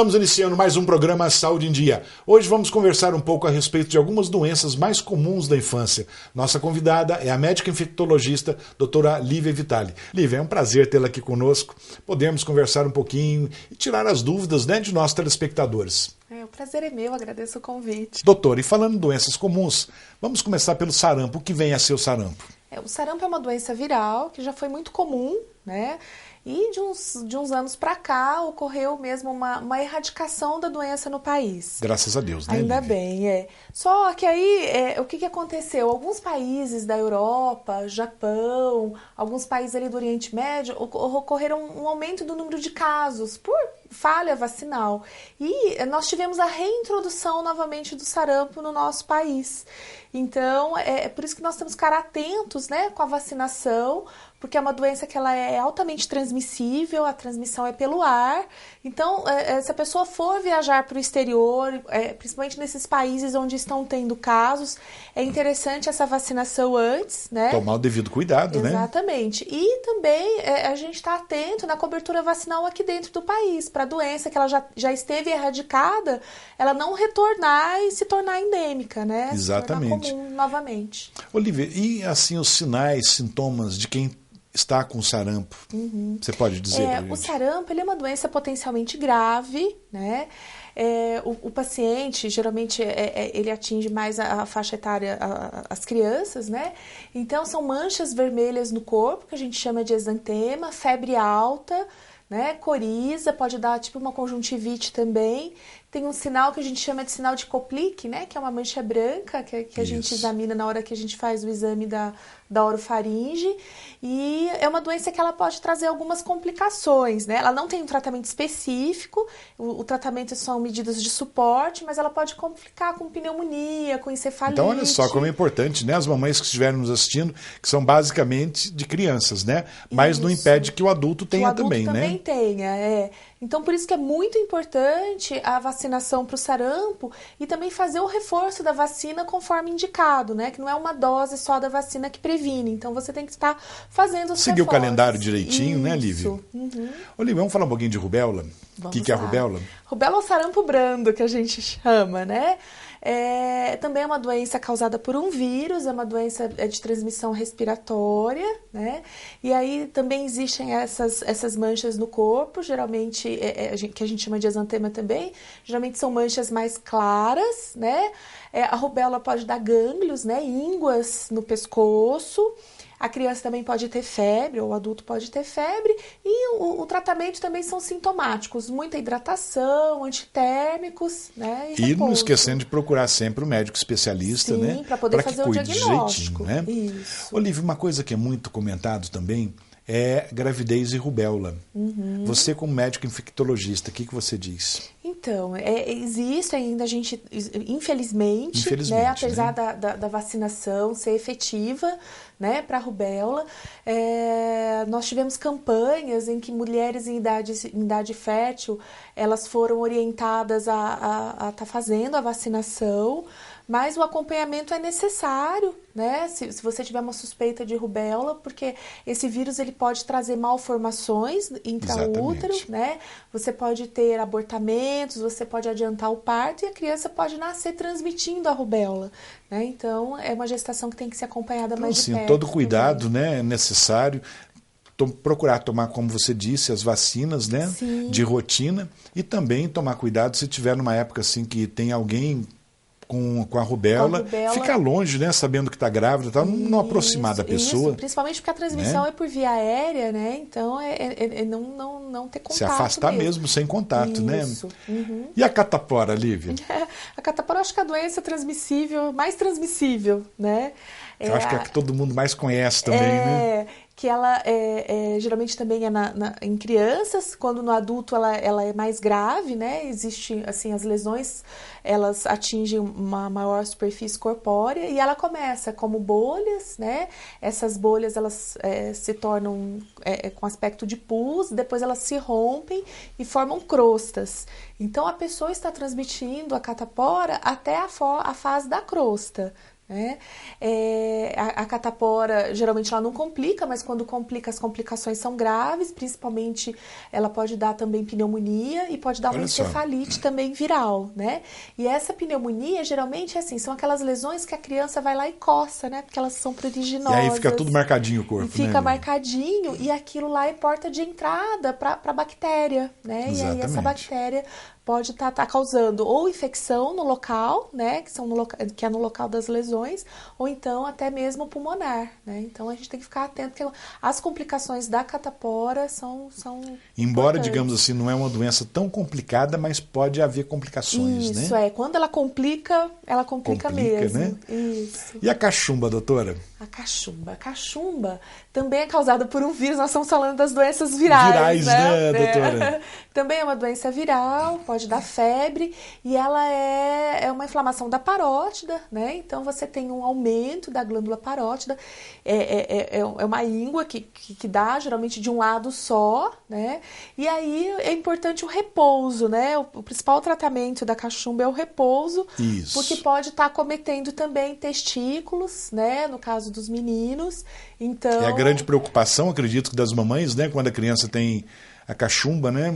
Estamos iniciando mais um programa Saúde em Dia. Hoje vamos conversar um pouco a respeito de algumas doenças mais comuns da infância. Nossa convidada é a médica infectologista, doutora Lívia Vitali. Lívia, é um prazer tê-la aqui conosco. Podemos conversar um pouquinho e tirar as dúvidas, né, de nossos telespectadores. O prazer é meu, agradeço o convite. Doutora, e falando em doenças comuns, vamos começar pelo sarampo. O que vem a ser o sarampo? O sarampo é uma doença viral que já foi muito comum, né? E de uns anos para cá ocorreu mesmo uma erradicação da doença no país. Graças a Deus, né, Ainda Lívia? bem. Só que aí, o que aconteceu? Alguns países da Europa, Japão, alguns países ali do Oriente Médio, ocorreram um aumento do número de casos por falha vacinal. E nós tivemos a reintrodução novamente do sarampo no nosso país. Então, é por isso que nós temos que ficar atentos, né, com a vacinação, porque é uma doença que ela é altamente transmissível, a transmissão é pelo ar. Então, se a pessoa for viajar para o exterior, principalmente nesses países onde estão tendo casos, é interessante essa vacinação antes, né? Tomar o devido cuidado, né? Exatamente. E também a gente está atento na cobertura vacinal aqui dentro do país, para a doença que ela já esteve erradicada, ela não retornar e se tornar endêmica, né? Exatamente. Se tornar comum novamente. Olivia, e assim os sinais, sintomas de quem está com sarampo? Você pode dizer pra gente? O sarampo ele é uma doença potencialmente grave, né? O paciente, geralmente, ele atinge mais a faixa etária, as crianças, né? Então, são manchas vermelhas no corpo, que a gente chama de exantema, febre alta, né? Coriza, pode dar tipo uma conjuntivite também. Tem um sinal que a gente chama de sinal de Koplik, né? Que é uma mancha branca que a gente examina na hora que a gente faz o exame da orofaringe. E é uma doença que ela pode trazer algumas complicações, né? Ela não tem um tratamento específico, o tratamento são medidas de suporte, mas ela pode complicar com pneumonia, com encefalite. Então, olha só como é importante, né? As mamães que estiverem nos assistindo, que são basicamente de crianças, né? Mas não impede que o adulto tenha também, né? O adulto também tenha, Então, por isso que é muito importante a vacinação para o sarampo e também fazer o reforço da vacina conforme indicado, né? Que não é uma dose só da vacina que previne. Então, você tem que estar fazendo os Seguir reforços. o calendário direitinho, né, Lívia? Uhum. Olívia, vamos falar um pouquinho de rubéola? O que é a rubéola? Rubéola é o sarampo brando, que a gente chama, né? Também é uma doença causada por um vírus, é uma doença de transmissão respiratória, né? E aí também existem essas manchas no corpo, geralmente, que a gente chama de exantema também, geralmente são manchas mais claras, né? A rubéola pode dar gânglios, né? Ínguas no pescoço. A criança também pode ter febre, ou o adulto pode ter febre, e o tratamento também são sintomáticos, muita hidratação, antitérmicos, né? E não esquecendo de procurar sempre o médico especialista, sim, né? Para poder fazer o diagnóstico. Né? Isso. Olívia, uma coisa que é muito comentado também é gravidez e rubéola. Você, como médico infectologista, o que você diz? Então, existe ainda a gente, infelizmente, né, apesar da vacinação ser efetiva, né, para a rubéola, nós tivemos campanhas em que mulheres em idade fértil, elas foram orientadas a estar fazendo a vacinação, mas o acompanhamento é necessário, né? Se você tiver uma suspeita de rubéola, porque esse vírus ele pode trazer malformações intraútero, né? Você pode ter abortamentos, você pode adiantar o parto e a criança pode nascer transmitindo a rubéola, né? Então, é uma gestação que tem que ser acompanhada mais de perto. Todo cuidado, né, é necessário. Procurar tomar, como você disse, as vacinas, né, de rotina, e também tomar cuidado se tiver numa época assim que tem alguém com a rubéola, ficar longe, né, sabendo que está grávida, tá, não aproximar da pessoa. Isso, principalmente porque a transmissão é por via aérea, né? Então não ter contato. Se afastar mesmo sem contato, né? Uhum. E a catapora, Lívia? A catapora eu acho que é a doença transmissível, mais transmissível, né? Eu acho que é a que todo mundo mais conhece também, né? Que ela geralmente também é em crianças, quando no adulto ela é mais grave, né? Existe, assim, as lesões, elas atingem uma maior superfície corpórea e ela começa como bolhas, né? Essas bolhas, elas se tornam com aspecto de pus, depois elas se rompem e formam crostas. Então, a pessoa está transmitindo a catapora até a fase da crosta, né? A catapora, geralmente ela não complica, mas quando complica, as complicações são graves, principalmente ela pode dar também pneumonia e pode dar uma encefalite também viral, né? E essa pneumonia, geralmente, assim, são aquelas lesões que a criança vai lá e coça, né? Porque elas são pruriginosas. E aí fica tudo marcadinho o corpo, né? Fica marcadinho, e aquilo lá é porta de entrada para a bactéria, né? Exatamente. E aí essa bactéria pode estar causando ou infecção no local, né, que é no local das lesões, ou então até mesmo pulmonar, né? Então a gente tem que ficar atento, porque as complicações da catapora são Embora, digamos assim, não é uma doença tão complicada, mas pode haver complicações, né? Isso, quando ela complica mesmo. Né? Isso. E a cachumba, doutora? A cachumba também é causada por um vírus, nós estamos falando das doenças virais, né, doutora? Também é uma doença viral, pode dar febre, e ela é uma inflamação da parótida, né? Então você tem um aumento da glândula parótida, é uma íngua que dá geralmente de um lado só, né? E aí é importante o repouso, né? O principal tratamento da cachumba é o repouso, Isso. Porque pode estar acometendo também testículos, né? No caso dos meninos, então... É a grande preocupação, acredito, das mamães, né? Quando a criança tem a cachumba, né?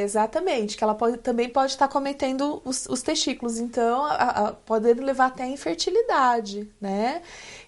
Exatamente, que ela também pode estar cometendo os testículos, então podendo levar até a infertilidade, né?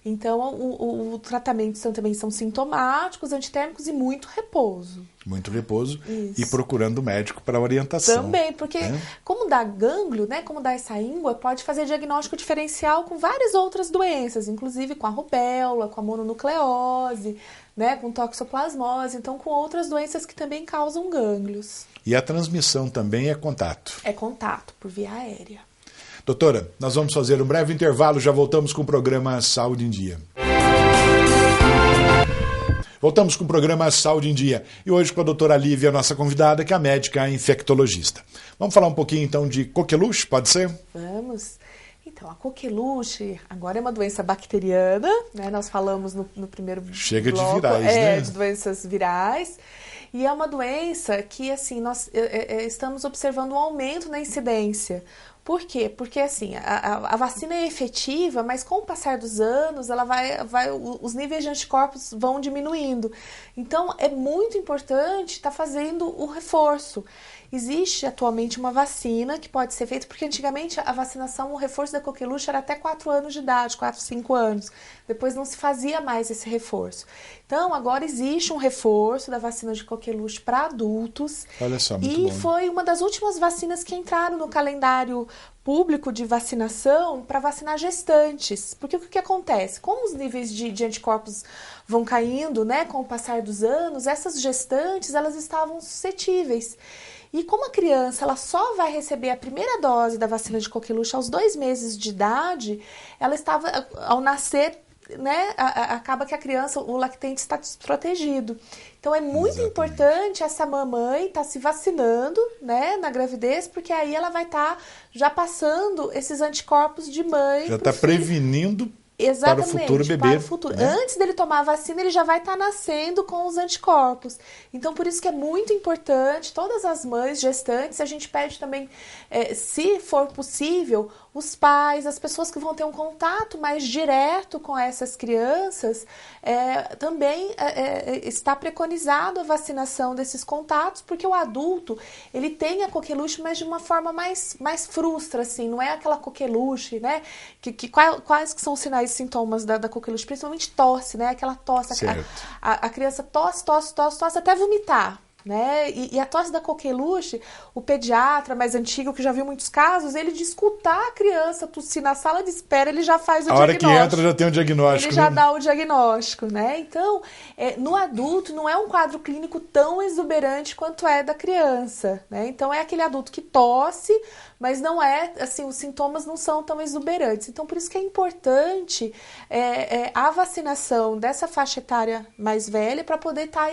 Então o tratamento também são sintomáticos, antitérmicos e muito repouso. Muito repouso. Isso. E procurando o médico para orientação. Também, porque como dá gânglio, né, como dá essa íngua, pode fazer diagnóstico diferencial com várias outras doenças, inclusive com a rubéola, com a mononucleose, né, com toxoplasmose, então com outras doenças que também causam gânglios. E a transmissão também é contato? É contato, por via aérea. Doutora, nós vamos fazer um breve intervalo, já voltamos com o programa Saúde em Dia. Voltamos com o programa Saúde em Dia. E hoje com a doutora Lívia, nossa convidada, que é a médica infectologista. Vamos falar um pouquinho então de coqueluche, pode ser? Vamos. Então, a coqueluche agora é uma doença bacteriana, né? Nós falamos no primeiro Chega bloco, de virais, né? De doenças virais. E é uma doença que, assim, nós estamos observando um aumento na incidência. Por quê? Porque, assim, a vacina é efetiva, mas com o passar dos anos, os níveis de anticorpos vão diminuindo. Então, é muito importante estar fazendo o reforço. Existe atualmente uma vacina que pode ser feita, porque antigamente a vacinação, o reforço da coqueluche era até 4 anos de idade, 4, 5 anos. Depois não se fazia mais esse reforço. Então, agora existe um reforço da vacina de coqueluche para adultos. Olha só, muito bom. E foi uma das últimas vacinas que entraram no calendário público de vacinação para vacinar gestantes. Porque o que acontece? Como os níveis de anticorpos vão caindo, né, com o passar dos anos, essas gestantes elas estavam suscetíveis. E como a criança ela só vai receber a primeira dose da vacina de coqueluche aos 2 meses de idade, ela estava, ao nascer, né, acaba que a criança, o lactente está desprotegido. Então é muito importante essa mamãe estar se vacinando, né, na gravidez, porque aí ela vai estar já passando esses anticorpos de mãe. Já está prevenindo. Exatamente, para o futuro bebê. Para o futuro. Né? Antes dele tomar a vacina, ele já vai estar nascendo com os anticorpos. Então, por isso que é muito importante, todas as mães gestantes, a gente pede também, se for possível, os pais, as pessoas que vão ter um contato mais direto com essas crianças, também está preconizado a vacinação desses contatos, porque o adulto, ele tem a coqueluche, mas de uma forma mais frustra, assim, não é aquela coqueluche, né? Quais que são os sinais e sintomas da coqueluche? Principalmente tosse, né? Aquela tosse, a criança tosse até vomitar. Né? E a tosse da coqueluche, o pediatra mais antigo, que já viu muitos casos, ele de escutar a criança tossir na sala de espera, ele já faz o diagnóstico. A hora que entra já tem o diagnóstico. Ele já dá o diagnóstico, né? Então, no adulto não é um quadro clínico tão exuberante quanto é da criança, né? Então, é aquele adulto que tosse, mas não é, assim, os sintomas não são tão exuberantes. Então, por isso que é importante a vacinação dessa faixa etária mais velha para poder estar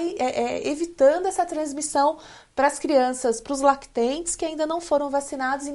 evitando essa transmissão para as crianças, para os lactentes que ainda não foram vacinados, e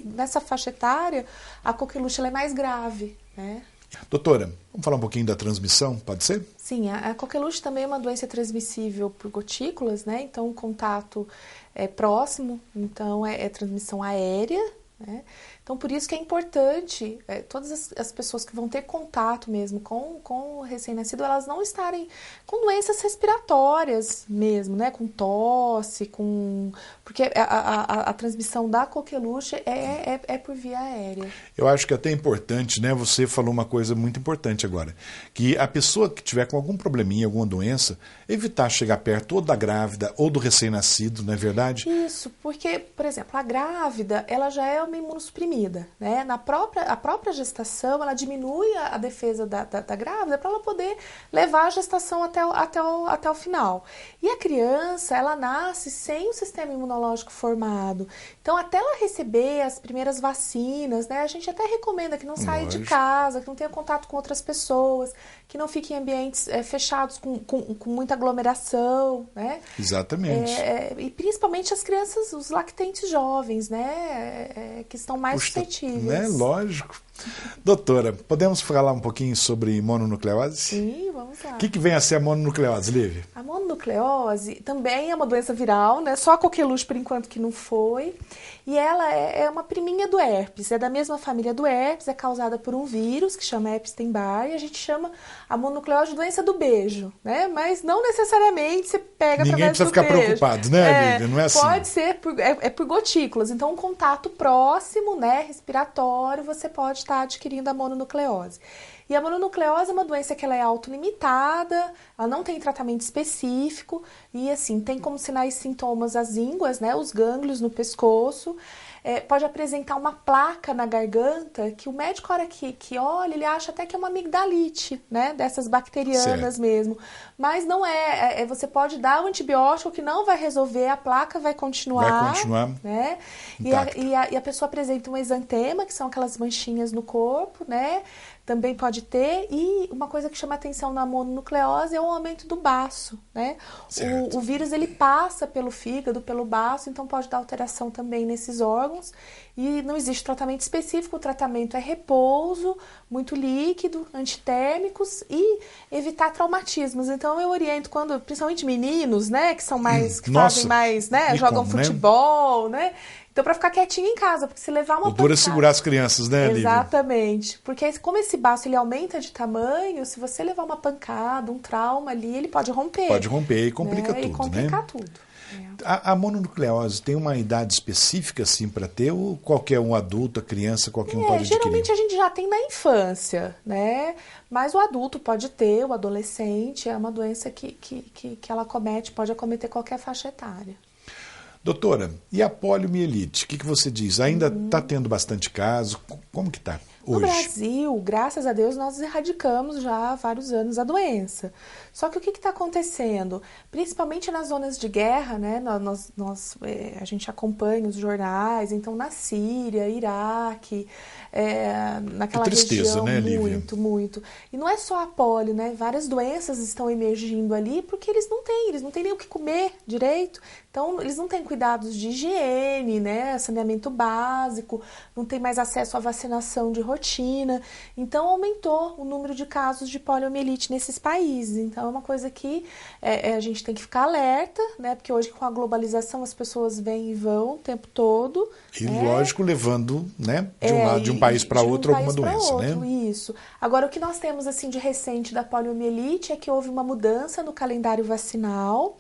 nessa faixa etária a coqueluche ela é mais grave, né? Doutora, vamos falar um pouquinho da transmissão, pode ser? Sim, a coqueluche também é uma doença transmissível por gotículas, né? Então o contato é próximo, então é transmissão aérea, né? Então, por isso que é importante todas as pessoas que vão ter contato mesmo com o recém-nascido, elas não estarem com doenças respiratórias mesmo, né? Com tosse, porque a transmissão da coqueluche é por via aérea. Eu acho que é até importante, né? Você falou uma coisa muito importante agora, que a pessoa que tiver com algum probleminha, alguma doença, evitar chegar perto ou da grávida ou do recém-nascido, não é verdade? Isso, porque, por exemplo, a grávida, ela já é uma imunossuprimida, né? A própria gestação, ela diminui a defesa da grávida para ela poder levar a gestação até o final. E a criança, ela nasce sem o sistema imunológico formado. Então, até ela receber as primeiras vacinas, né? A gente até recomenda que não saia de casa, que não tenha contato com outras pessoas, que não fique em ambientes fechados com muita aglomeração, né? Exatamente. E principalmente as crianças, os lactentes jovens, né? Que estão mais suscetíveis. Né? Lógico. Doutora, podemos falar um pouquinho sobre mononucleose? Sim, vamos lá. O que vem a ser a mononucleose, Lívia? A mononucleose também é uma doença viral, né? Só a coqueluche, por enquanto, que não foi. E ela é uma priminha do herpes, é da mesma família do herpes, é causada por um vírus que chama Epstein-Barr, e a gente chama a mononucleose de doença do beijo, né? Mas não necessariamente você pega através do beijo. Ninguém precisa ficar preocupado, né, Lívia? Não é assim. Pode ser, por gotículas. Então, um contato próximo, né, respiratório, você pode estar adquirindo a mononucleose. E a mononucleose é uma doença que ela é autolimitada, ela não tem tratamento específico e, assim, tem como sinais e sintomas as ínguas, né, os gânglios no pescoço. Pode apresentar uma placa na garganta que o médico, a hora que olha, ele acha até que é uma amigdalite, né, dessas bacterianas mesmo. Mas não é. Você pode dar um antibiótico que não vai resolver, a placa vai continuar. Vai continuar. Né? E a pessoa apresenta um exantema, que são aquelas manchinhas no corpo, né? Também pode ter, e uma coisa que chama atenção na mononucleose é o aumento do baço, né? O vírus, ele passa pelo fígado, pelo baço, então pode dar alteração também nesses órgãos, e não existe tratamento específico, o tratamento é repouso, muito líquido, antitérmicos e evitar traumatismos. Então eu oriento principalmente meninos, né, que são mais, que fazem mais, né, jogam futebol, né? Então, para ficar quietinho em casa, porque se levar uma pancada... O duro é segurar as crianças, né, Lívia? Exatamente. Porque como esse baço ele aumenta de tamanho, se você levar uma pancada, um trauma ali, ele pode romper. Pode romper e complica tudo, né? E complica tudo. A mononucleose tem uma idade específica, assim, para ter? Ou qualquer um adulto, a criança, qualquer um pode adquirir? Geralmente a gente já tem na infância, né? Mas o adulto pode ter, o adolescente, é uma doença que ela pode acometer qualquer faixa etária. Doutora, e a poliomielite? O que você diz? Ainda está tendo bastante caso? Como que está hoje? No Brasil, graças a Deus, nós erradicamos já há vários anos a doença. Só que o que está acontecendo? Principalmente nas zonas de guerra, né? A gente acompanha os jornais, então na Síria, Iraque, naquela tristeza, região, né, Lívia? Muito. E não é só a polio, né? Várias doenças estão emergindo ali porque eles não têm nem o que comer direito. Então, eles não têm cuidados de higiene, né? Saneamento básico, não tem mais acesso à vacinação de rotina. Então, aumentou o número de casos de poliomielite nesses países. Então, é uma coisa que a gente tem que ficar alerta, né? Porque hoje, com a globalização, as pessoas vêm e vão o tempo todo. E, lógico, levando, né, de um país para outro alguma doença, né? Isso. Agora, o que nós temos, assim, de recente da poliomielite é que houve uma mudança no calendário vacinal.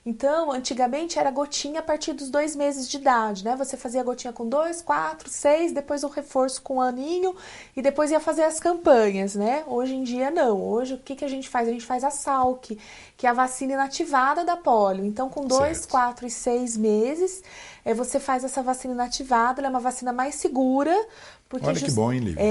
Então, antigamente era gotinha a partir dos 2 meses de idade, né? Você fazia a gotinha com 2, 4, 6, depois o reforço com 1 aninho e depois ia fazer as campanhas, né? Hoje em dia não. Hoje o que a gente faz? A gente faz a Salk, que é a vacina inativada da polio. Então, com 2, 4 e 6 meses, você faz essa vacina inativada, ela é uma vacina mais segura. Porque olha que bom, hein, Lívia?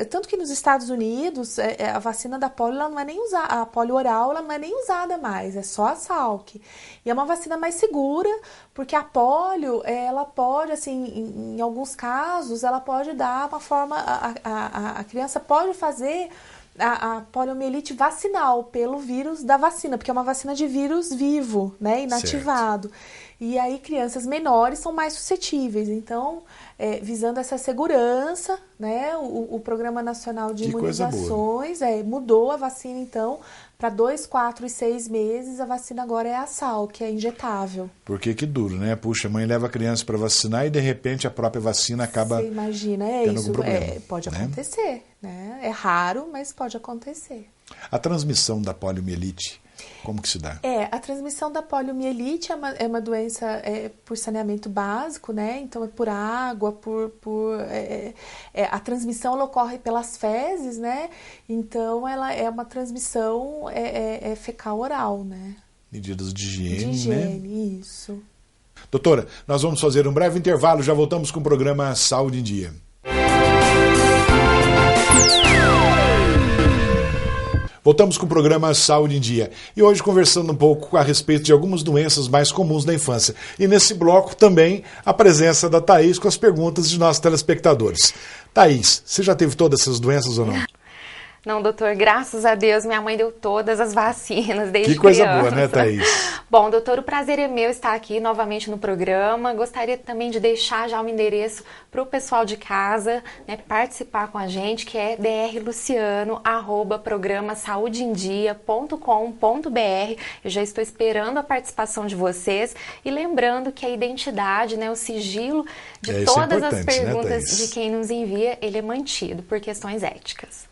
Tanto que nos Estados Unidos, a vacina da polio, ela não é nem usada, a polio oral, ela não é nem usada mais, é só a Salk. E é uma vacina mais segura, porque a polio, ela pode, assim, em alguns casos, ela pode dar uma forma, a criança pode fazer a poliomielite vacinal pelo vírus da vacina, porque é uma vacina de vírus vivo, né, inativado. Certo. E aí crianças menores são mais suscetíveis. Então, visando essa segurança, né, o Programa Nacional de Imunizações mudou a vacina, então, para 2, 4 e 6 meses, a vacina agora é a Sal, que é injetável. Porque que duro, né? Puxa, a mãe leva a criança para vacinar e, de repente, a própria vacina acaba... Você imagina, tendo algum problema, pode acontecer, né? É raro, mas pode acontecer. A transmissão da poliomielite, como que se dá? A transmissão da poliomielite é uma doença por saneamento básico, né? Então é por água, a transmissão ela ocorre pelas fezes, né? Então ela é uma transmissão fecal-oral, né? Medidas de higiene, né? De higiene, isso. Doutora, nós vamos fazer um breve intervalo, já voltamos com o programa Saúde em Dia. Voltamos com o programa Saúde em Dia e hoje conversando um pouco a respeito de algumas doenças mais comuns da infância. E nesse bloco também a presença da Thaís com as perguntas de nossos telespectadores. Thaís, você já teve todas essas doenças ou não? Não, doutor, graças a Deus, minha mãe deu todas as vacinas desde criança. Que coisa boa, né, Thaís? Bom, doutor, o prazer é meu estar aqui novamente no programa. Gostaria também de deixar já o endereço para o pessoal de casa, né, participar com a gente, que é drluciano@programasaudeendia.com.br. Eu já estou esperando a participação de vocês e lembrando que a identidade, né, o sigilo de todas as perguntas, né, de quem nos envia, ele é mantido por questões éticas.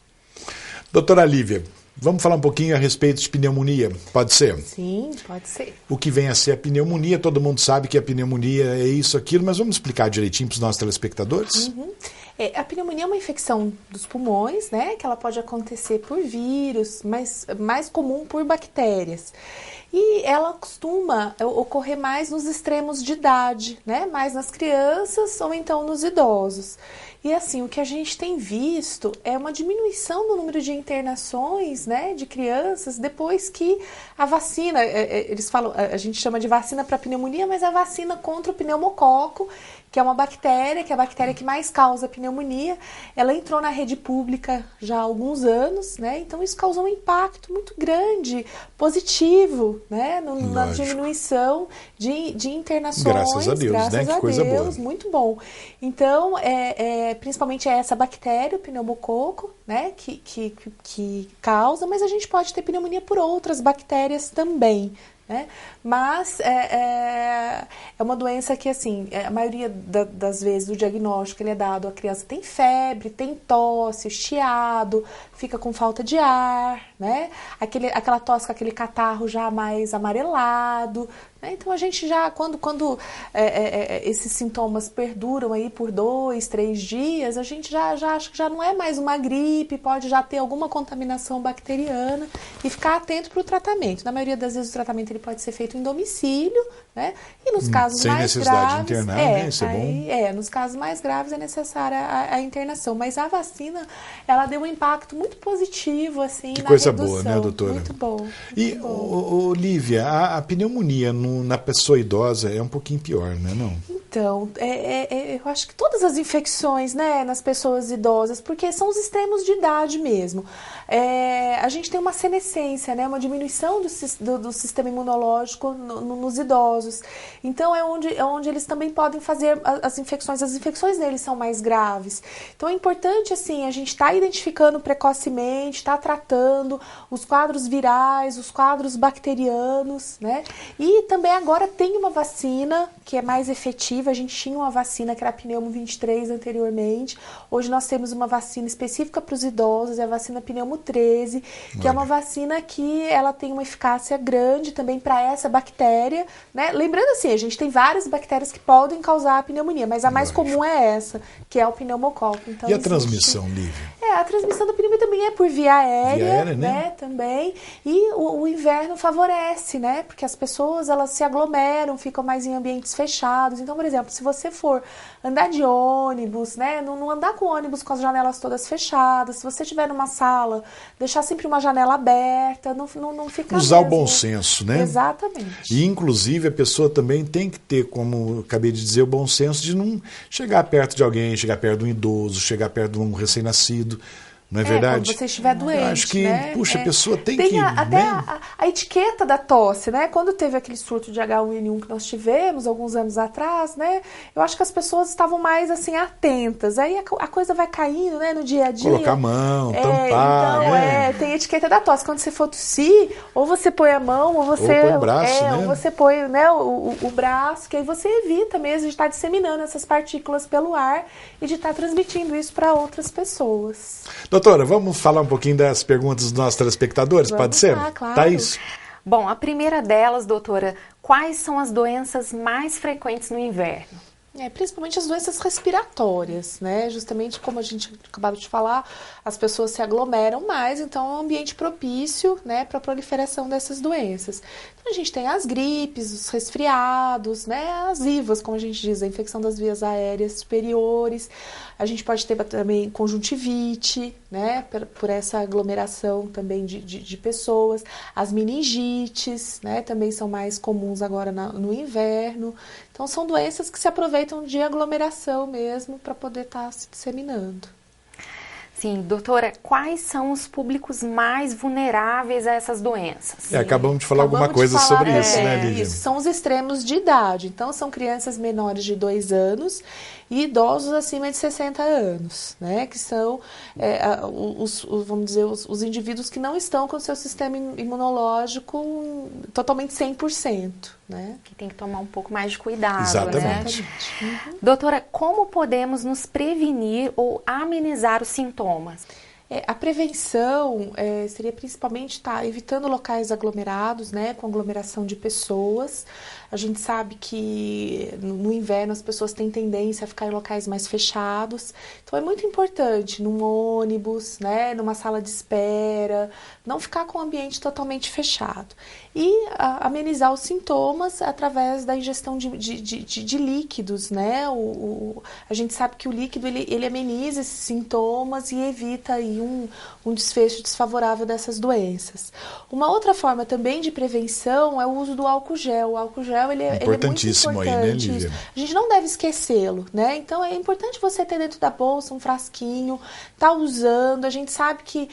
Doutora Lívia, vamos falar um pouquinho a respeito de pneumonia, pode ser? Sim, pode ser. O que vem a ser a pneumonia, todo mundo sabe que a pneumonia é isso, aquilo, mas vamos explicar direitinho para os nossos telespectadores? Uhum. A pneumonia é uma infecção dos pulmões, né, que ela pode acontecer por vírus, mas mais comum por bactérias. E ela costuma ocorrer mais nos extremos de idade, né, mais nas crianças ou então nos idosos. E assim, o que a gente tem visto é uma diminuição no número de internações, né, de crianças depois que a vacina, eles falam, a gente chama de vacina para pneumonia, mas é a vacina contra o pneumococo, que é uma bactéria, que é a bactéria que mais causa pneumonia. Ela entrou na rede pública já há alguns anos, né? Então isso causou um impacto muito grande, positivo, né? Na diminuição de internações. Graças a Deus, graças né? Que a coisa Deus, boa. muito bom. Então, principalmente é essa bactéria, o pneumococo, né? Que causa, mas a gente pode ter pneumonia por outras bactérias também. Né? Mas é uma doença que, assim, a maioria das vezes o diagnóstico ele é dado, a criança tem febre, tem tosse, chiado, fica com falta de ar, né? Aquela tosse com aquele catarro já mais amarelado, né? Então a gente já, quando esses sintomas perduram aí por 2, 3 dias, a gente já acha que já não é mais uma gripe, pode já ter alguma contaminação bacteriana e ficar atento para o tratamento. Na maioria das vezes o tratamento ele pode ser feito em domicílio, né? E nos casos sem mais necessidade graves, de internar, né? Isso é bom. Nos casos mais graves é necessária a internação, mas a vacina, ela deu um impacto muito positivo, assim, que na coisa redução. boa, né, doutora? Muito bom. E, Lívia, a pneumonia na pessoa idosa é um pouquinho pior, né, não? Então, eu acho que todas as infecções, né, nas pessoas idosas, porque são os extremos de idade mesmo. A gente tem uma senescência, né, uma diminuição do sistema imunológico nos idosos. Então, é onde eles também podem fazer as infecções. As infecções deles são mais graves. Então, é importante, assim, a gente tá identificando precocemente, tá tratando os quadros virais, os quadros bacterianos, né? E também agora tem uma vacina que é mais efetiva. A gente tinha uma vacina que era a Pneumo 23 anteriormente. Hoje nós temos uma vacina específica para os idosos, é a vacina Pneumo 13, que é uma vacina que ela tem uma eficácia grande também para essa bactéria, né? Lembrando assim, a gente tem várias bactérias que podem causar a pneumonia, mas a mais comum é essa, que é o pneumococo. Então, e a transmissão, Lívia? A transmissão da pneumonia também é por via aérea, né? Também. E o inverno favorece, né? Porque as pessoas, elas se aglomeram, ficam mais em ambientes fechados. Então, por exemplo, se você for andar de ônibus, né? Não andar com o ônibus com as janelas todas fechadas. Se você estiver numa sala, deixar sempre uma janela aberta, não fica usar mesmo o bom senso, né? Exatamente. E, inclusive, a pessoa também tem que ter, como eu acabei de dizer, o bom senso de não chegar perto de alguém, chegar perto de um idoso, chegar perto de um recém-nascido, Não é verdade? Quando você estiver doente, eu acho que, né? puxa, a pessoa tem que... Até a etiqueta da tosse, né? Quando teve aquele surto de H1N1 que nós tivemos alguns anos atrás, né? Eu acho que as pessoas estavam mais, assim, atentas. Aí a coisa vai caindo, né? No dia a dia. Colocar a mão, tampar, então, né? Tem a etiqueta da tosse. Quando você for tossir, ou você põe a mão, ou você... põe o braço, né? Ou você põe, né, o braço, que aí você evita mesmo de estar disseminando essas partículas pelo ar e de estar transmitindo isso para outras pessoas. Doutora, vamos falar um pouquinho das perguntas dos nossos telespectadores, pode ser? Claro. Thaís? Bom, a primeira delas, doutora, quais são as doenças mais frequentes no inverno? Principalmente as doenças respiratórias, né? Justamente como a gente acabou de falar, as pessoas se aglomeram mais, então é um ambiente propício, né, para a proliferação dessas doenças. Então a gente tem as gripes, os resfriados, né, as IVAs, como a gente diz, a infecção das vias aéreas superiores. A gente pode ter também conjuntivite, né, por essa aglomeração também de pessoas. As meningites, né, também são mais comuns agora no inverno. Então, são doenças que se aproveitam de aglomeração mesmo para poder estar se disseminando. Sim, doutora, quais são os públicos mais vulneráveis a essas doenças? Acabamos de falar alguma coisa sobre isso, né, Lívia? Isso, são os extremos de idade. Então, são crianças menores de 2 anos e idosos acima de 60 anos, né? Que são, vamos dizer, os indivíduos que não estão com o seu sistema imunológico totalmente 100%, né? Que tem que tomar um pouco mais de cuidado, Exatamente. né? Uhum. Doutora, como podemos nos prevenir ou amenizar os sintomas? A prevenção seria principalmente estar evitando locais aglomerados, né, com aglomeração de pessoas. A gente sabe que no inverno as pessoas têm tendência a ficar em locais mais fechados. Então é muito importante, num ônibus, né, numa sala de espera, não ficar com o ambiente totalmente fechado. E amenizar os sintomas através da ingestão de líquidos, né? A gente sabe que o líquido ele ameniza esses sintomas e evita aí um desfecho desfavorável dessas doenças. Uma outra forma também de prevenção é o uso do álcool gel. O álcool gel ele é muito importante. Aí, né, Lívia? A gente não deve esquecê-lo, né? Então é importante você ter dentro da bolsa um frasquinho, tá usando. A gente sabe que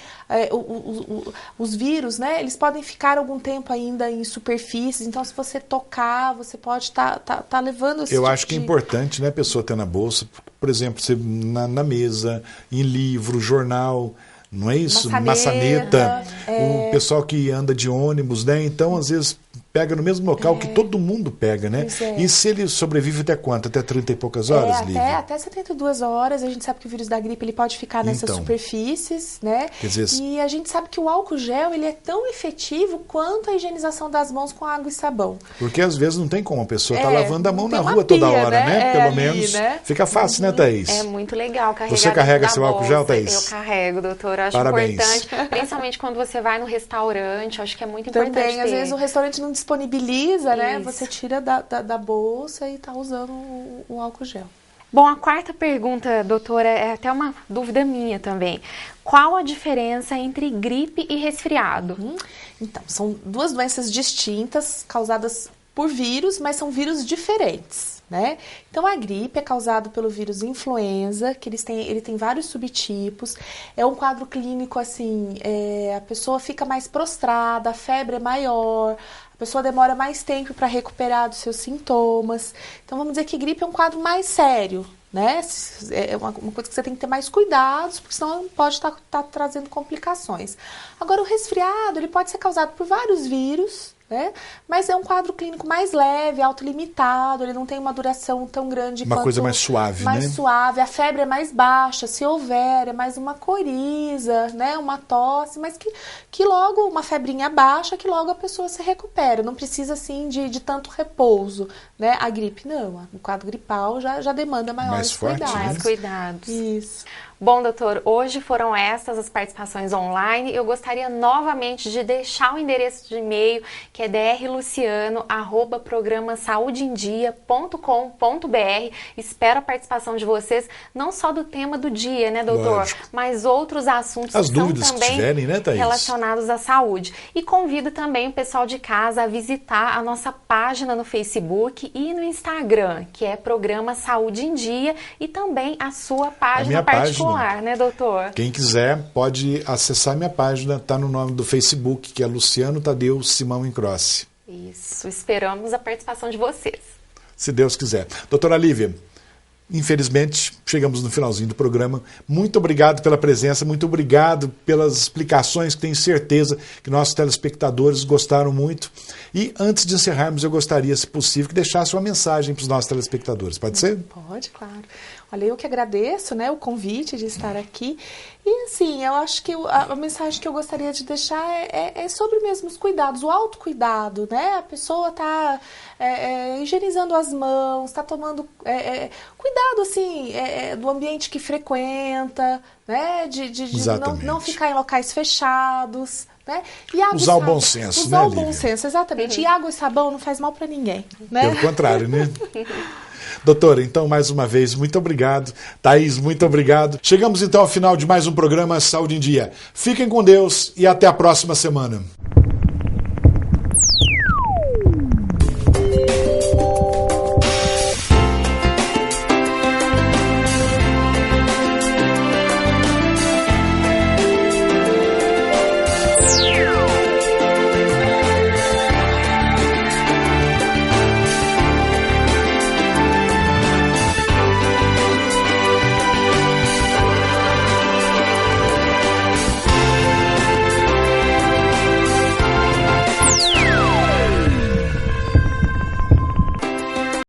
os vírus, né? Eles podem ficar algum tempo ainda em superfícies. Então se você tocar, você pode estar levando esse Eu acho que é importante, né, a pessoa ter na bolsa, por exemplo, você na mesa, em livro, jornal. Não é isso? Maçaneta. O pessoal que anda de ônibus, né? Então, às vezes, pega no mesmo local que todo mundo pega, né? E se ele sobrevive até quanto? Até 30 e poucas horas, Lívia? Até 72 horas. A gente sabe que o vírus da gripe ele pode ficar nessas superfícies, né? Quer dizer, e a gente sabe que o álcool gel ele é tão efetivo quanto a higienização das mãos com água e sabão. Porque às vezes não tem como a pessoa estar lavando a mão na rua toda hora, né? Pelo menos fica fácil, né, Thaís? É muito legal carregar. Você carrega seu álcool gel, Thaís? Eu carrego, doutora. Acho importante, principalmente quando você vai no restaurante, acho que é muito importante. Também, às vezes o restaurante não disponibiliza, né? Você tira da bolsa e tá usando o álcool gel. Bom, a quarta pergunta, doutora, é até uma dúvida minha também. Qual a diferença entre gripe e resfriado? Então, são duas doenças distintas, causadas por vírus, mas são vírus diferentes, né? Então, a gripe é causada pelo vírus influenza, que ele tem vários subtipos. É um quadro clínico, assim, a pessoa fica mais prostrada, a febre é maior, a pessoa demora mais tempo para recuperar dos seus sintomas. Então, vamos dizer que gripe é um quadro mais sério, né? É uma coisa que você tem que ter mais cuidados, porque senão pode estar trazendo complicações. Agora, o resfriado, ele pode ser causado por vários vírus, né? Mas é um quadro clínico mais leve, autolimitado, ele não tem uma duração tão grande uma coisa mais suave, né? Mais suave, a febre é mais baixa, se houver, é mais uma coriza, né? Uma tosse, mas que logo, uma febrinha baixa, que logo a pessoa se recupera, não precisa assim de tanto repouso, né? A gripe não, o quadro gripal já demanda maiores cuidados. Mais cuidados. Isso. Bom, doutor, hoje foram essas as participações online. Eu gostaria novamente de deixar o endereço de e-mail, que é drluciano@programasaudeendia.com.br. Espero a participação de vocês, não só do tema do dia, né, doutor? Lógico. Mas outros assuntos as que são dúvidas também que tiverem, né, Thaís? relacionados à saúde. E convido também o pessoal de casa a visitar a nossa página no Facebook e no Instagram, que é Programa Saúde em Dia, e também a sua página particular. lar, né, doutor? Quem quiser pode acessar minha página, está no nome do Facebook, que é Luciano Tadeu Simão Encrossi. Isso, esperamos a participação de vocês. Se Deus quiser. Doutora Lívia, infelizmente, chegamos no finalzinho do programa. Muito obrigado pela presença, muito obrigado pelas explicações, que tenho certeza que nossos telespectadores gostaram muito. E antes de encerrarmos, eu gostaria, se possível, que deixasse uma mensagem para os nossos telespectadores. Pode ser? Pode, claro. Olha, eu que agradeço, né, o convite de estar aqui. E assim, eu acho que a mensagem que eu gostaria de deixar é sobre mesmo os cuidados, o autocuidado, né? A pessoa está higienizando as mãos, está tomando cuidado, assim, do ambiente que frequenta, né? De não ficar em locais fechados, né? E água usar o bom senso, usar o bom senso, exatamente. E água e sabão não faz mal para ninguém, né? Pelo contrário, né? Doutora, então, mais uma vez, muito obrigado. Thaís, muito obrigado. Chegamos, então, ao final de mais um programa Saúde em Dia. Fiquem com Deus e até a próxima semana.